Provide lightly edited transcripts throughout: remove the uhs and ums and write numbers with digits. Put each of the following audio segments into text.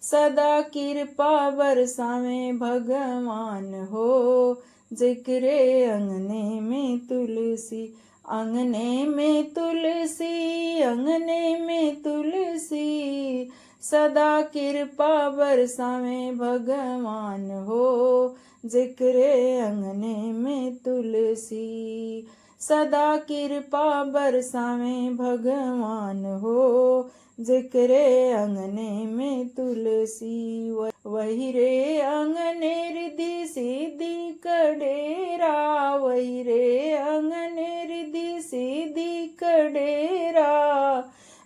सदा कृपा बरसावे भगवान हो। जिक्रे अंगने में तुलसी, अंगने में तुलसी, अंगने में तुलसी, सदा कृपा बरसावे भगवान हो। जिक्रे अंगने में तुलसी, सदा कृपा बरसावे भगवान हो। जिक्रे अंगने में तुलसी, वही रे अंगने रिद्धि सिद्धि कडेरा, वही रे अंगने रिद्धि सिद्धि कडेरा,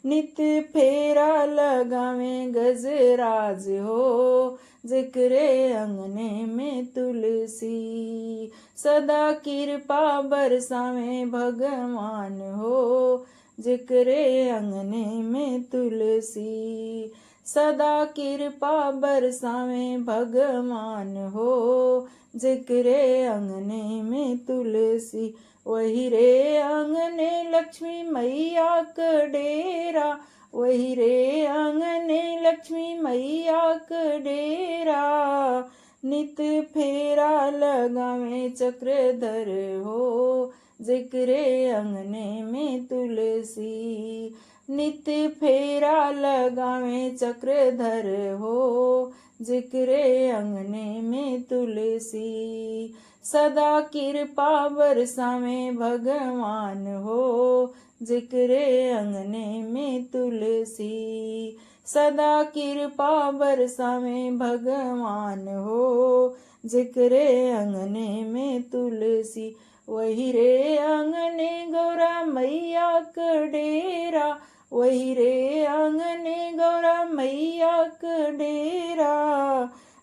नित्य फेरा लगावे गजराज हो। जिक्रे अंगने में तुलसी, सदा कृपा बरसावे भगवान हो। जिक्रे अंगने में तुलसी, सदा कृपा बरसावे भगवान हो। जिक्रे अंगने में तुलसी, वही रे अंगने लक्ष्मी मैया का डेरा, वही रे अंगने लक्ष्मी मैया का डेरा, नित फेरा लगावे चक्रधर हो। जिक्रे अंगने में तुलसी, नित्य फेरा लगावे चक्रधर हो। जिक्रे अंगने में तुलसी, सदा कृपा बरसावे भगवान हो। जिक्रे अंगने में तुलसी, सदा कृपा बरसावे भगवान हो। जिक्रे अंगने में तुलसी, वही रे अंगने गौरा मैया का डेरा, वही रे अंगने गौरा मैया का डेरा,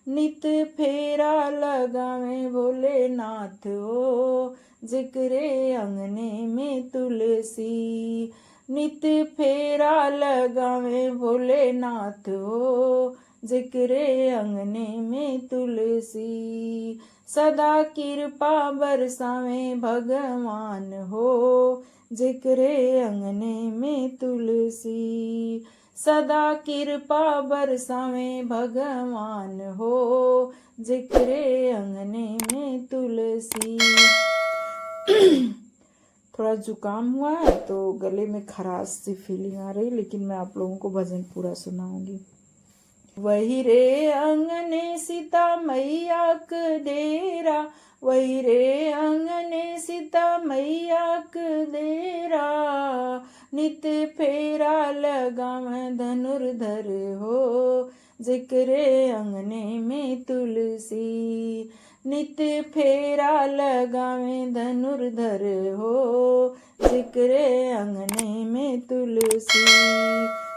नित फेरा लगावे भोलेनाथ हो। जिक्रे अंगने में तुलसी, नित फेरा लगावे भोलेनाथ हो। जिक्रे अंगने में तुलसी, सदा कृपा बरसावे भगवान हो। जिक्रे अंगने में तुलसी, सदा कृपा बरसावे भगवान हो। जिक्रे अंगने में तुलसी। थोड़ा जुकाम हुआ है तो गले में खराश सी फीलिंग आ रही, लेकिन मैं आप लोगों को भजन पूरा सुनाऊंगी। वही रे अंगने सीता मैया का डेरा, वही रे अंगने सीता मैया का डेरा, नित फेरा लगावे धनुर्धर हो। जिक्रे अंगने में तुलसी, नित फेरा लगावे धनुर्धर हो। जिक्रे अंगने में तुलसी,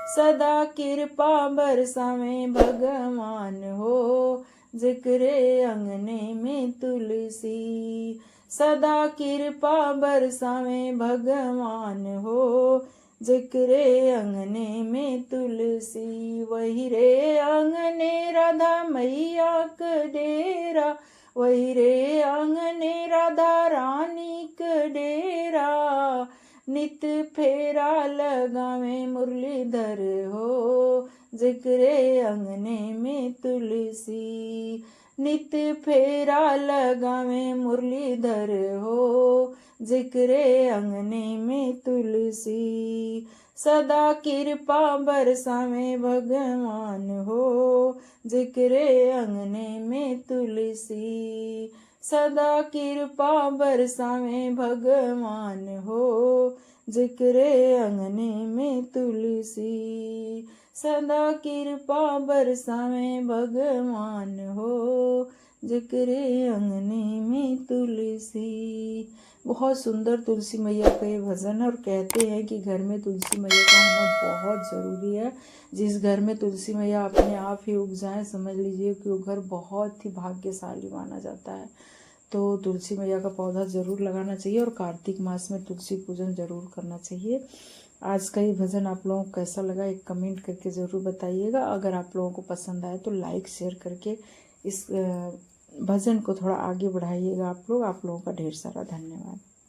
सदा कृपा बरसावे भगवान हो। जिक्रे अंगने में तुलसी, सदा कृपा बरसावे भगवान हो। जिक्रे अंगने में तुलसी, वही रे अंगने राधा मैया का डेरा, वही रे अंगने राधा रानी का डेरा, नित फेरा लगावे मुरलीधर हो। जिक्रे अंगने में तुलसी, नित फेरा लगावे मुरलीधर हो। जिक्रे अंगने में तुलसी, सदा कृपा बरसावे भगवान हो। जिक्रे अंगने में तुलसी, सदा कृपा बरसावे भगवान हो। जिक्रे अंगने में तुलसी, सदा कृपा बरसावे भगवान हो। जिक्रे अंगने में तुलसी। बहुत सुंदर तुलसी मैया का ये भजन है, और कहते हैं कि घर में तुलसी मैया का होना बहुत ज़रूरी है। जिस घर में तुलसी मैया अपने आप ही उग जाए, समझ लीजिए कि वो घर बहुत ही भाग्यशाली माना जाता है। तो तुलसी मैया का पौधा ज़रूर लगाना चाहिए, और कार्तिक मास में तुलसी पूजन ज़रूर करना चाहिए। आज का ये भजन आप लोगों को कैसा लगा, एक कमेंट करके ज़रूर बताइएगा। अगर आप लोगों को पसंद आए तो लाइक शेयर करके इस भजन को थोड़ा आगे बढ़ाइएगा आप लोगों का ढेर सारा धन्यवाद।